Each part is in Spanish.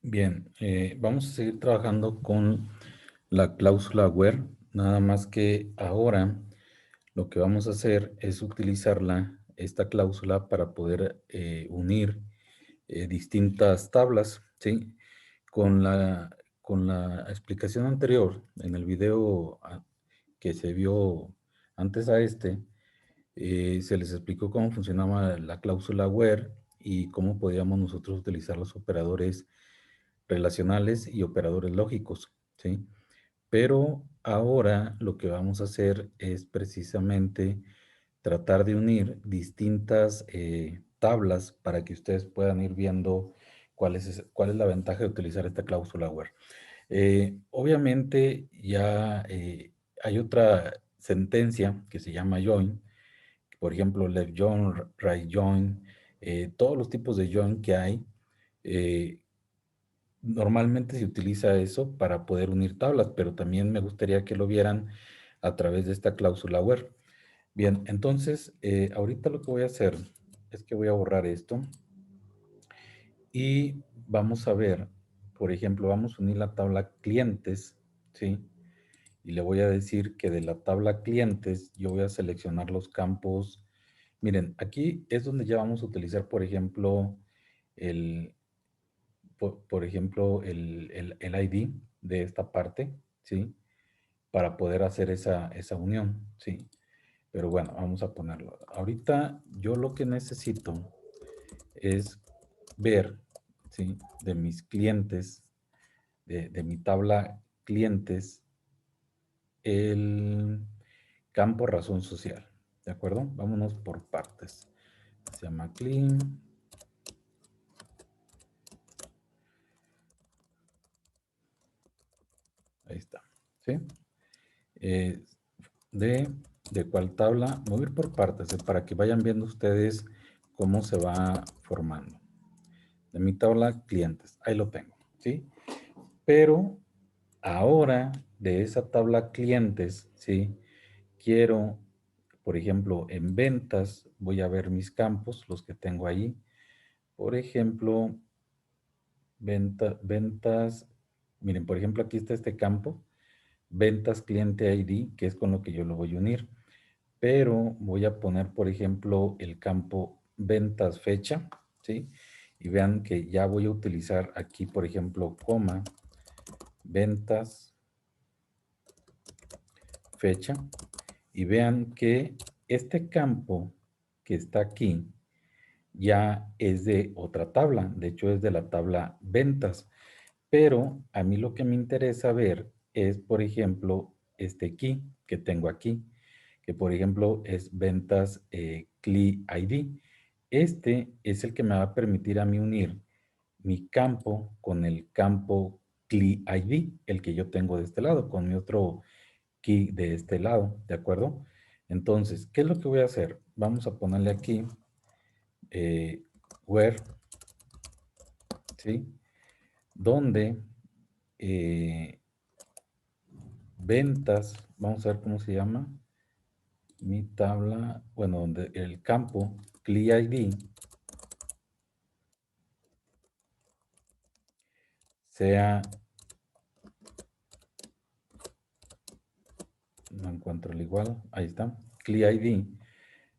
Bien, vamos a seguir trabajando con la cláusula where, nada más que ahora lo que vamos a hacer es utilizarla, esta cláusula, para poder unir distintas tablas, ¿sí? Con la explicación anterior, en el video que se vio antes a este, se les explicó cómo funcionaba la cláusula where y cómo podíamos nosotros utilizar los operadores relacionales y operadores lógicos, ¿sí? Pero ahora lo que vamos a hacer es precisamente tratar de unir distintas tablas para que ustedes puedan ir viendo cuál es la ventaja de utilizar esta cláusula where. Obviamente ya hay otra sentencia que se llama join, por ejemplo, left join, right join, todos los tipos de join que hay. eh, Normalmente se utiliza eso para poder unir tablas, pero también me gustaría que lo vieran a través de esta cláusula where. Bien, entonces, ahorita lo que voy a hacer es que voy a borrar esto y vamos a ver, por ejemplo, vamos a unir la tabla clientes, ¿sí? Y le voy a decir que de la tabla clientes yo voy a seleccionar los campos. Miren, aquí es donde ya vamos a utilizar, por ejemplo, el, por ejemplo, el ID de esta parte, ¿sí? Para poder hacer esa unión, ¿sí? Pero bueno, vamos a ponerlo. Ahorita yo lo que necesito es ver, ¿sí? De mis clientes, de mi tabla clientes, el campo razón social, ¿de acuerdo? Vámonos por partes. Se llama clean. Ahí está, ¿sí? Eh, de, de cuál tabla, mover por partes, para que vayan viendo ustedes cómo se va formando. De mi tabla clientes, ahí lo tengo, ¿sí? Pero ahora de esa tabla clientes, ¿sí? Quiero, por ejemplo, en ventas, voy a ver mis campos, los que tengo ahí. Por ejemplo, ventas, miren, por ejemplo, aquí está este campo, ventas cliente ID, que es con lo que yo lo voy a unir. Pero voy a poner, por ejemplo, el campo ventas fecha, ¿sí? Y vean que ya voy a utilizar aquí, por ejemplo, coma, ventas fecha. Y vean que este campo que está aquí ya es de otra tabla. De hecho, es de la tabla ventas. Pero a mí lo que me interesa ver es, por ejemplo, este key que tengo aquí, que por ejemplo es ventas CLI ID. Este es el que me va a permitir a mí unir mi campo con el campo CLI ID, el que yo tengo de este lado, con mi otro key de este lado, ¿de acuerdo? Entonces, ¿qué es lo que voy a hacer? Vamos a ponerle aquí where, ¿sí? Donde ventas, vamos a ver cómo se llama, mi tabla, bueno, donde el campo CLI ID sea, no encuentro el igual, ahí está, CLI ID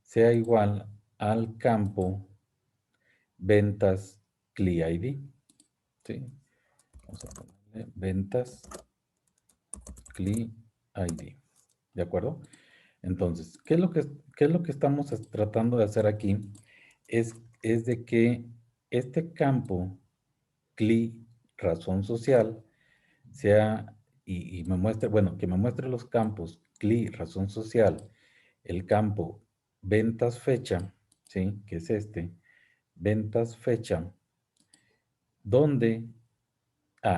sea igual al campo ventas CLI ID, ¿sí? Vamos a ponerle ventas CLI ID, ¿de acuerdo? Entonces, ¿qué es lo que estamos tratando de hacer aquí? Es de que este campo CLI razón social sea, y me muestre, bueno, que me muestre los campos CLI razón social, el campo ventas fecha, ¿sí? Que es este, ventas fecha, donde,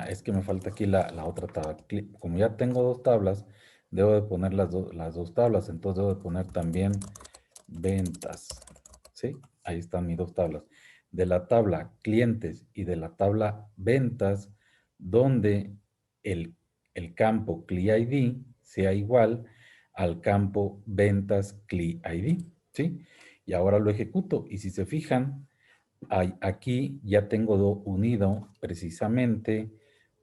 es que me falta aquí la otra tabla. Como ya tengo dos tablas, debo de poner las dos tablas, entonces debo de poner también ventas, ¿sí? Ahí están mis dos tablas. De la tabla clientes y de la tabla ventas, donde el, el campo CLI ID sea igual al campo ventas CLI ID, ¿sí? Y ahora lo ejecuto. Y si se fijan, aquí ya tengo unido precisamente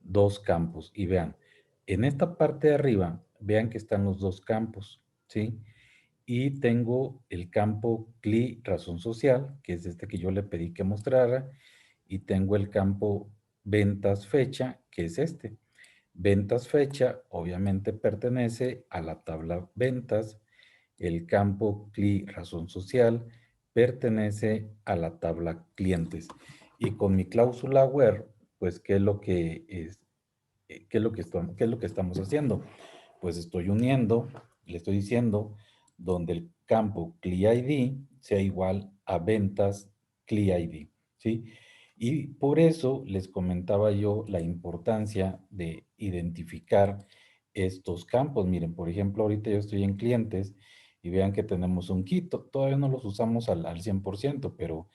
dos campos. Y vean, en esta parte de arriba, vean que están los dos campos, ¿sí? Y tengo el campo CLI razón social, que es este que yo le pedí que mostrara, y tengo el campo ventas fecha, que es este. Ventas fecha, obviamente pertenece a la tabla ventas. El campo CLI razón social pertenece a la tabla clientes. Y con mi cláusula where, pues, ¿qué es lo que es? ¿Qué es lo que estamos haciendo? Pues estoy uniendo, le estoy diciendo, donde el campo CLI sea igual a ventas CLI, ¿sí? Y por eso les comentaba yo la importancia de identificar estos campos. Miren, por ejemplo, ahorita yo estoy en clientes y vean que tenemos un kit. Todavía no los usamos al 100%, pero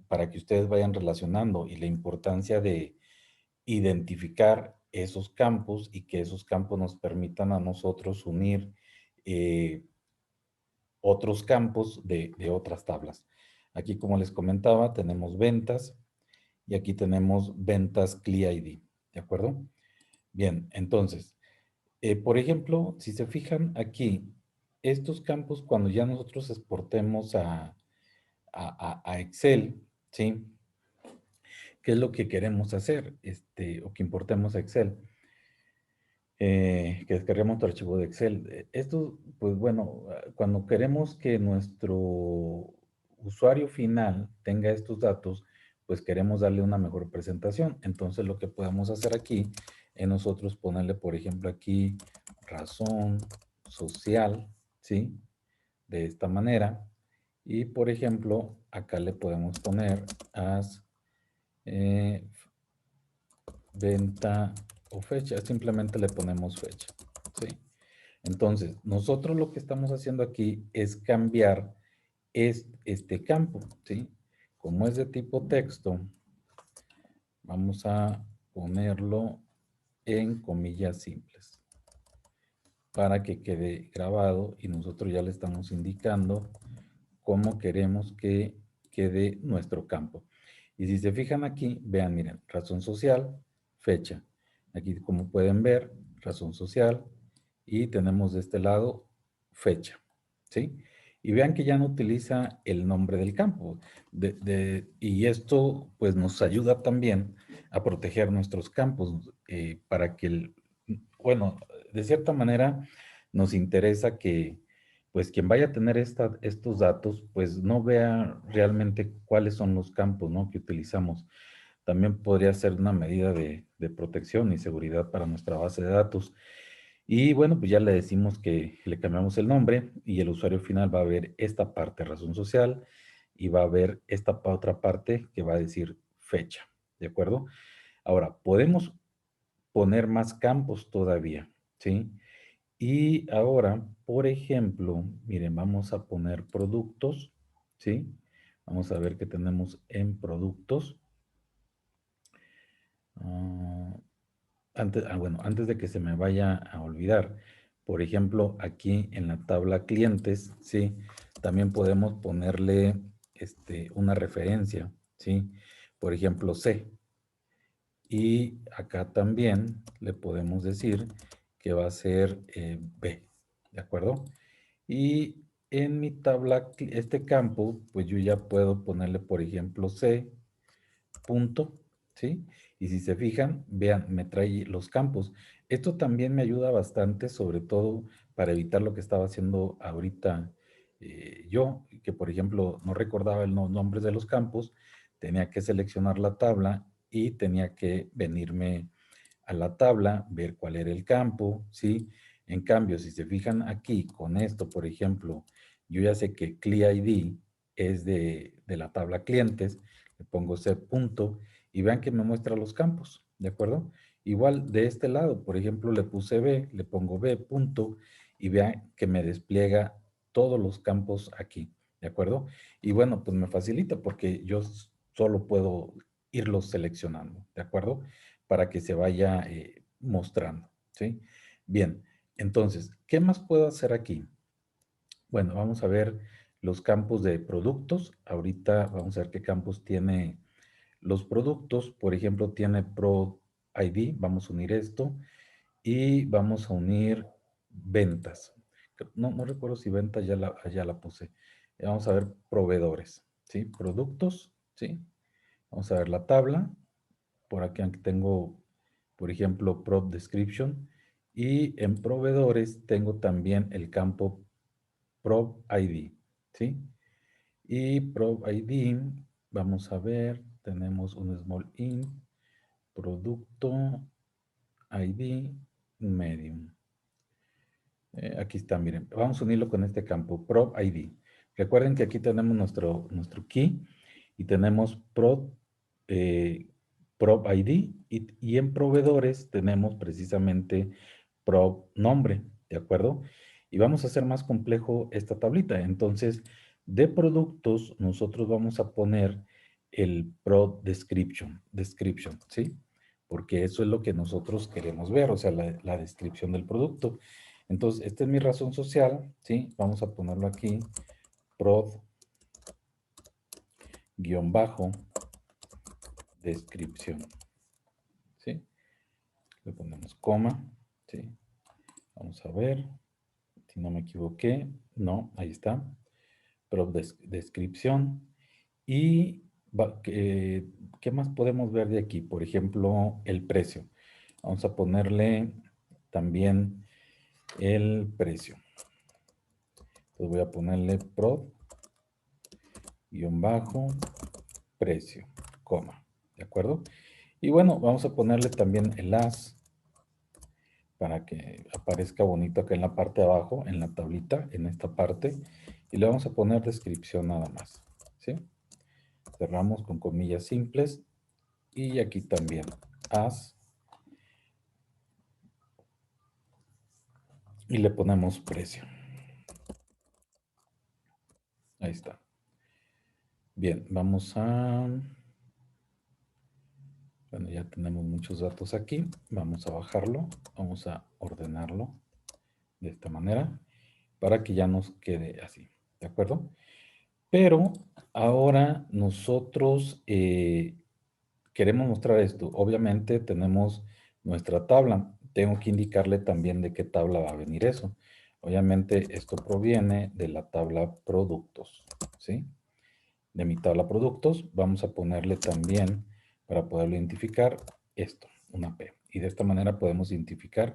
para que ustedes vayan relacionando y la importancia de identificar esos campos y que esos campos nos permitan a nosotros unir eh, otros campos de otras tablas. Aquí, como les comentaba, tenemos ventas y aquí tenemos ventas CLI, ¿de acuerdo? Bien, entonces, por ejemplo, si se fijan aquí, estos campos cuando ya nosotros exportemos a Excel, ¿sí? ¿Qué es lo que queremos hacer? O que importemos a Excel. Que descarguemos tu archivo de Excel. Esto, pues bueno, cuando queremos que nuestro usuario final tenga estos datos, pues queremos darle una mejor presentación. Entonces lo que podemos hacer aquí es nosotros ponerle, por ejemplo, aquí razón social, ¿sí? De esta manera. Y por ejemplo, acá le podemos poner as eh, venta o fecha, simplemente le ponemos fecha, ¿sí? Entonces, nosotros lo que estamos haciendo aquí es cambiar este campo, ¿sí? Como es de tipo texto, vamos a ponerlo en comillas simples para que quede grabado y nosotros ya le estamos indicando cómo queremos que quede nuestro campo. Y si se fijan aquí, vean, miren, razón social, fecha. Aquí, como pueden ver, razón social y tenemos de este lado fecha, ¿sí? Y vean que ya no utiliza el nombre del campo. Y esto, pues, nos ayuda también a proteger nuestros campos para que, bueno, de cierta manera nos interesa que pues quien vaya a tener estos datos, pues no vea realmente cuáles son los campos, ¿no?, que utilizamos. También podría ser una medida de protección y seguridad para nuestra base de datos. Y bueno, pues ya le decimos que le cambiamos el nombre y el usuario final va a ver esta parte, razón social, y va a ver esta otra parte que va a decir fecha, ¿de acuerdo? Ahora, podemos poner más campos todavía, ¿sí? Y ahora, por ejemplo, miren, vamos a poner productos, ¿sí? Vamos a ver qué tenemos en productos. Ah, bueno, antes de que se me vaya a olvidar, por ejemplo, aquí en la tabla clientes, ¿sí? También podemos ponerle una referencia, ¿sí? Por ejemplo, C. Y acá también le podemos decir que va a ser B, ¿de acuerdo? Y en mi tabla, este campo, pues yo ya puedo ponerle, por ejemplo, C, punto, ¿sí? Y si se fijan, vean, me trae los campos. Esto también me ayuda bastante, sobre todo para evitar lo que estaba haciendo ahorita yo, que por ejemplo no recordaba los nombres de los campos, tenía que seleccionar la tabla y tenía que venirme a la tabla, ver cuál era el campo, ¿sí? En cambio, si se fijan aquí con esto, por ejemplo, yo ya sé que CLI es de la tabla clientes, le pongo C punto y vean que me muestra los campos, ¿de acuerdo? Igual de este lado, por ejemplo, le puse B, le pongo B punto y vean que me despliega todos los campos aquí, ¿de acuerdo? Y bueno, pues me facilita porque yo solo puedo irlos seleccionando, ¿de acuerdo? Para que se vaya mostrando, ¿sí? Bien, entonces, ¿qué más puedo hacer aquí? Bueno, vamos a ver los campos de productos. Ahorita vamos a ver qué campos tiene los productos. Por ejemplo, tiene Pro ID. Vamos a unir esto. Y vamos a unir ventas. No recuerdo si ventas ya la puse. Vamos a ver proveedores. ¿Sí? Productos. ¿Sí? Vamos a ver la tabla. Por aquí tengo, por ejemplo, Prop Description. Y en proveedores tengo también el campo Prop ID. ¿Sí? Y Prop ID, vamos a ver, tenemos un small in, producto, ID, medium. Aquí está, miren, vamos a unirlo con este campo, Prop ID. Recuerden que aquí tenemos nuestro key y tenemos Prop ID y en proveedores tenemos precisamente Prop nombre, ¿de acuerdo? Y vamos a hacer más complejo esta tablita. Entonces, de productos, nosotros vamos a poner el Prop Description, ¿sí? Porque eso es lo que nosotros queremos ver, o sea, la descripción del producto. Entonces, esta es mi razón social, ¿sí? Vamos a ponerlo aquí, prod, guión bajo, descripción, ¿sí? Le ponemos coma, ¿sí? Vamos a ver, si no me equivoqué, no, ahí está, prod descripción. Y, ¿qué más podemos ver de aquí? Por ejemplo, el precio. Vamos a ponerle también el precio. Entonces voy a ponerle prod, guión bajo, precio, coma, ¿de acuerdo? Y bueno, vamos a ponerle también el as para que aparezca bonito acá en la parte de abajo, en la tablita, en esta parte. Y le vamos a poner descripción nada más, ¿sí? Cerramos con comillas simples. Y aquí también, as. Y le ponemos precio. Ahí está. Bien, vamos a... Bueno, ya tenemos muchos datos aquí. Vamos a bajarlo. Vamos a ordenarlo de esta manera para que ya nos quede así. ¿De acuerdo? Pero ahora nosotros queremos mostrar esto. Obviamente tenemos nuestra tabla. Tengo que indicarle también de qué tabla va a venir eso. Obviamente esto proviene de la tabla productos. ¿Sí? De mi tabla productos, vamos a ponerle también, para poderlo identificar, esto, una P. Y de esta manera podemos identificar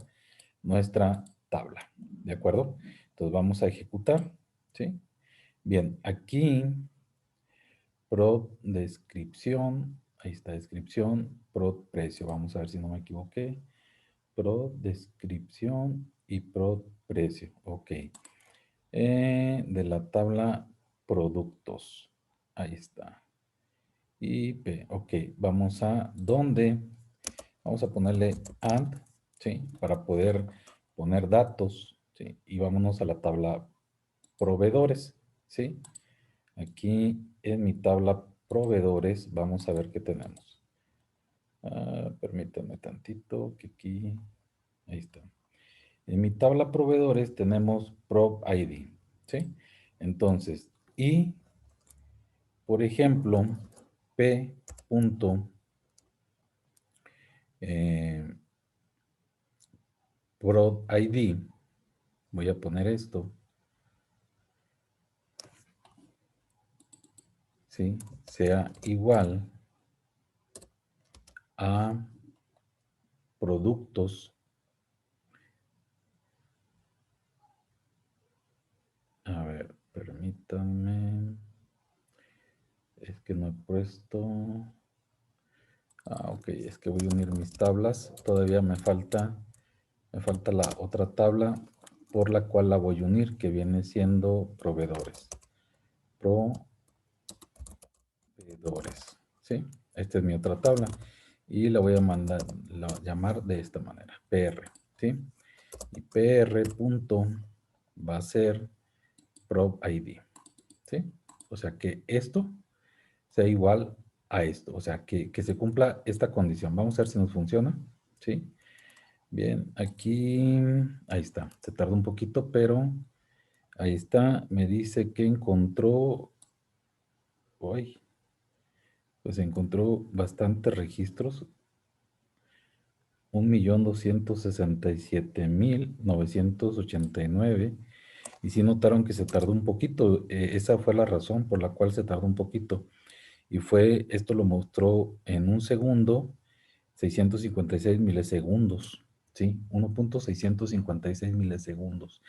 nuestra tabla, ¿de acuerdo? Entonces vamos a ejecutar, ¿sí? Bien, aquí, Pro descripción, ahí está descripción, Pro precio, vamos a ver si no me equivoqué. Pro descripción y Pro precio, ok. De la tabla productos, ahí está. Y P, ok, vamos a ¿dónde? Vamos a ponerle add, ¿sí? Para poder poner datos, ¿sí? Y vámonos a la tabla proveedores, ¿sí? Aquí en mi tabla proveedores vamos a ver qué tenemos. Permítanme tantito, que aquí, ahí está. En mi tabla proveedores tenemos Prop ID, ¿sí? Entonces, y, por ejemplo, P. Prod ID, voy a poner esto, ¿sí? Sea igual a productos. A ver, permítanme. Es que no he puesto. Ok, es que voy a unir mis tablas. Todavía me falta la otra tabla por la cual la voy a unir, que viene siendo proveedores. Proveedores, ¿sí? Esta es mi otra tabla. Y la voy a llamar de esta manera, PR, ¿sí? Y PR punto va a ser Prop ID, ¿sí? O sea que esto sea igual a esto, o sea que se cumpla esta condición. Vamos a ver si nos funciona, ¿sí? Bien, aquí, ahí está, se tarda un poquito, pero Ahí está, me dice que encontró, uy, pues encontró bastantes registros, 1.267.989. Y sí notaron que se tardó un poquito, esa fue la razón por la cual se tardó un poquito. Y esto lo mostró en un segundo, 656 milisegundos, ¿sí? 1.656 milisegundos.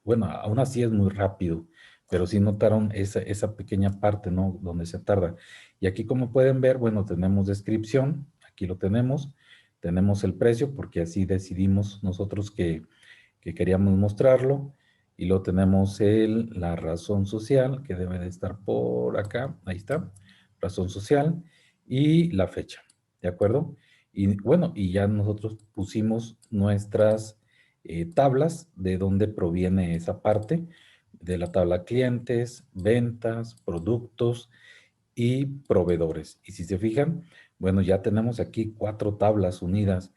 Bueno, aún así es muy rápido, pero sí notaron esa pequeña parte, ¿no? Donde se tarda. Y aquí, como pueden ver, bueno, tenemos descripción, aquí lo tenemos el precio, porque así decidimos nosotros que queríamos mostrarlo. Y luego tenemos la razón social, que debe de estar por acá. Ahí está, razón social y la fecha, ¿de acuerdo? Y bueno, y ya nosotros pusimos nuestras tablas de dónde proviene esa parte, de la tabla clientes, ventas, productos y proveedores. Y si se fijan, bueno, ya tenemos aquí 4 tablas unidas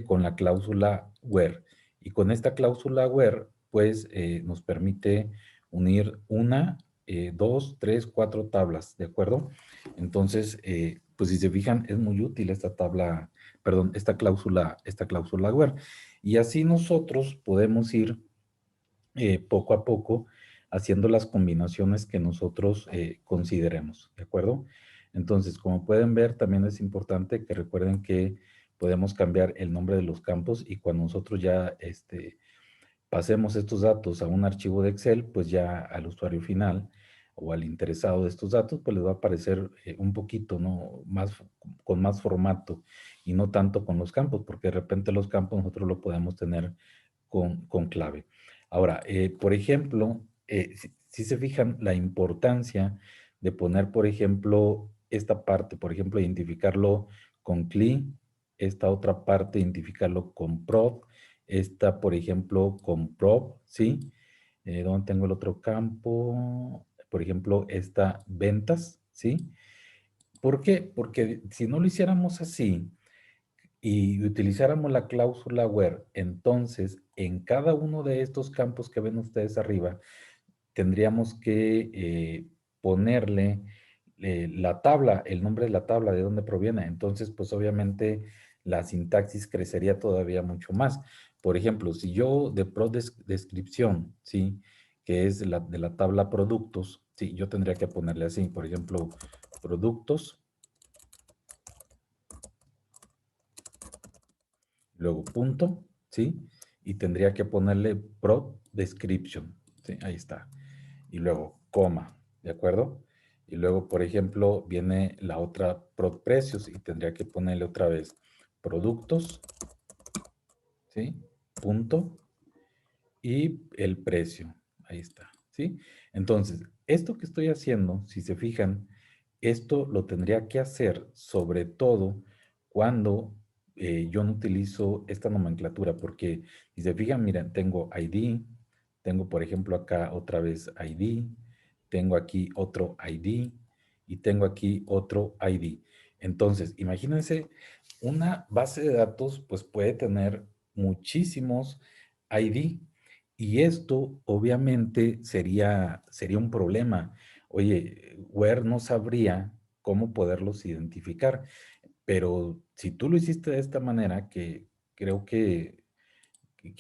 con la cláusula where. Y con esta cláusula where, pues nos permite unir 2, 3, 4 tablas, ¿de acuerdo? Entonces, pues si se fijan, es muy útil esta tabla, perdón, esta cláusula where. Y así nosotros podemos ir poco a poco haciendo las combinaciones que nosotros consideremos, ¿de acuerdo? Entonces, como pueden ver, también es importante que recuerden que podemos cambiar el nombre de los campos y cuando nosotros ya pasemos estos datos a un archivo de Excel, pues ya al usuario final o al interesado de estos datos, pues les va a aparecer un poquito, ¿no? Con más formato y no tanto con los campos, porque de repente los campos nosotros lo podemos tener con clave. Ahora, por ejemplo, si se fijan la importancia de poner, por ejemplo, esta parte, por ejemplo, identificarlo con CLI, esta otra parte, identificarlo con prod, esta, por ejemplo, con prop, ¿sí? ¿Dónde tengo el otro campo? Por ejemplo, esta ventas, ¿sí? ¿Por qué? Porque si no lo hiciéramos así y utilizáramos la cláusula where, entonces en cada uno de estos campos que ven ustedes arriba, tendríamos que ponerle la tabla, el nombre de la tabla, de dónde proviene. Entonces, pues obviamente la sintaxis crecería todavía mucho más. Por ejemplo, si yo de descripción, ¿sí? Que es de la tabla productos, ¿sí? Yo tendría que ponerle así, por ejemplo, productos, luego punto, ¿sí? Y tendría que ponerle prod description, ¿sí? Ahí está. Y luego coma, ¿de acuerdo? Y luego, por ejemplo, viene la otra prod precios y tendría que ponerle otra vez productos, ¿sí? Punto. Y el precio, ahí está, ¿sí? Entonces, esto que estoy haciendo, si se fijan, esto lo tendría que hacer sobre todo cuando yo no utilizo esta nomenclatura, porque si se fijan, miren, tengo ID, tengo por ejemplo acá otra vez ID, tengo aquí otro ID y tengo aquí otro ID. Entonces, imagínense, una base de datos pues puede tener muchísimos ID y esto obviamente sería un problema. Oye, Where no sabría cómo poderlos identificar, pero si tú lo hiciste de esta manera, que creo que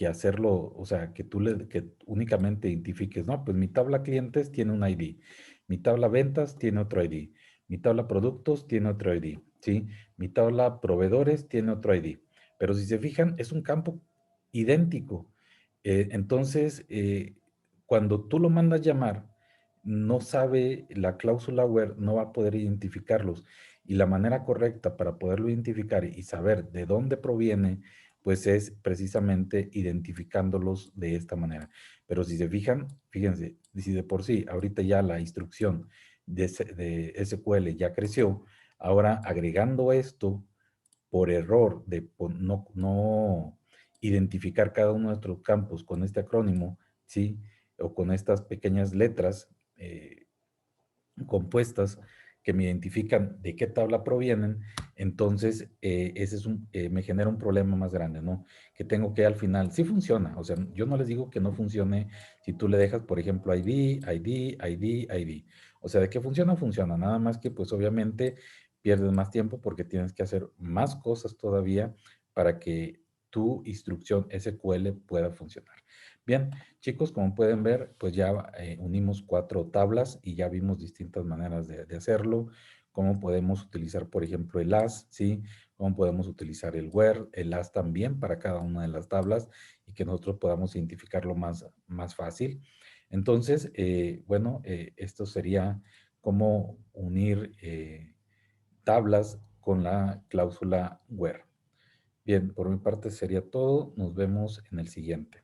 hacerlo, o sea, que únicamente identifiques, no, pues mi tabla clientes tiene un ID, mi tabla ventas tiene otro ID, mi tabla productos tiene otro ID, ¿sí? Mi tabla proveedores tiene otro ID. Pero si se fijan, es un campo idéntico. Entonces, cuando tú lo mandas llamar, no sabe la cláusula where, no va a poder identificarlos. Y la manera correcta para poderlo identificar y saber de dónde proviene, pues es precisamente identificándolos de esta manera. Pero si se fijan, fíjense, si de por sí ahorita ya la instrucción de SQL ya creció, ahora agregando esto por error de no identificar cada uno de nuestros campos con este acrónimo, ¿sí? O con estas pequeñas letras compuestas que me identifican de qué tabla provienen, Entonces, ese es me genera un problema más grande, ¿no? Que tengo que al final, sí funciona, o sea, yo no les digo que no funcione si tú le dejas, por ejemplo, ID. O sea, de que funciona, funciona, nada más que pues obviamente pierdes más tiempo porque tienes que hacer más cosas todavía para que tu instrucción SQL pueda funcionar. Bien, chicos, como pueden ver, pues ya unimos 4 tablas y ya vimos distintas maneras de hacerlo. Cómo podemos utilizar, por ejemplo, el as, ¿sí? Cómo podemos utilizar el where, el as también para cada una de las tablas y que nosotros podamos identificarlo más fácil. Entonces, bueno, esto sería cómo unir tablas con la cláusula where. Bien, por mi parte sería todo. Nos vemos en el siguiente.